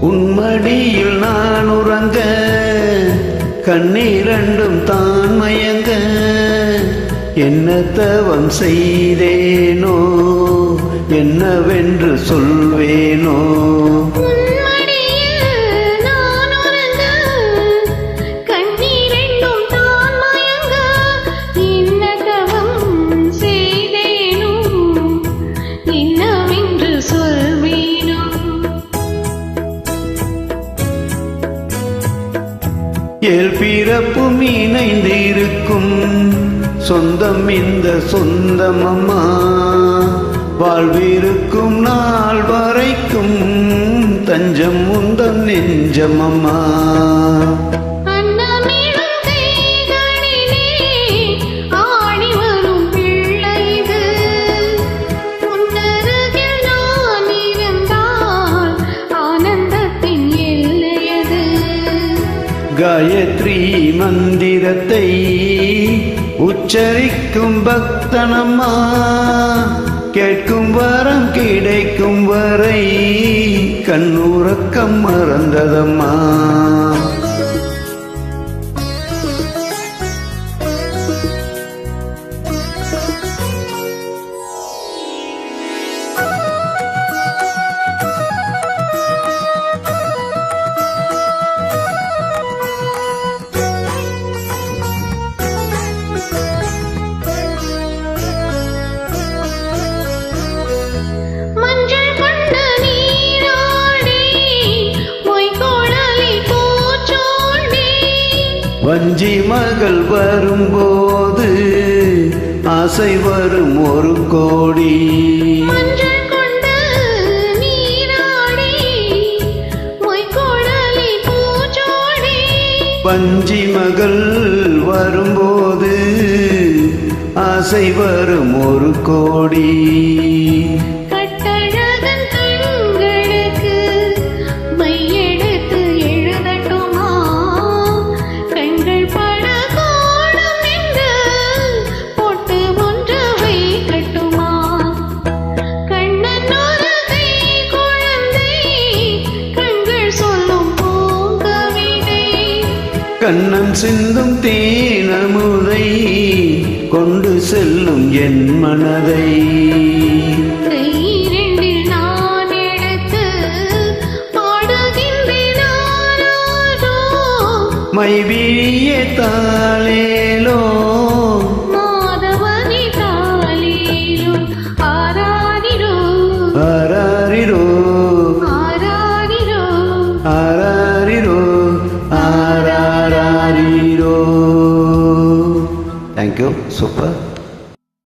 உன்மடியில் நான் உறங்க கண்ணீரண்டும் தான் மயங்க என்ன தவம் செய்தேனோ என்னவென்று சொல்வேனோ ஏழ் பிறப்பும் இணைந்திருக்கும் சொந்தம் இந்த சொந்தமம்மா வாழ்விருக்கும் நாள் வரைக்கும் தஞ்சம் உந்தம் நெஞ்சமம்மா காயத்ரி மந்திரத்தை உச்சரிக்கும் பக்தனம்மா கேட்கும் வரம் கிடைக்கும் வரை கண்ணுறக்கம் மறந்ததம்மா வஞ்சி மகள் வரும்போது ஆசை வரும் ஒரு கோடி வஞ்சி மகள் வரும்போது ஆசை வரும் ஒரு கோடி கண்ணன் சிந்தும் தேனமுதை கொண்டு செல்லும் என் மனதை நான் எடுத்து மைவிழிய தாளேலோ மாதவனி தாளேலோ ஆராரிரோ ஆராரிரோ ஆராரிரோ ஆராரிரோ ஆராரிரோ. Thank you. Super.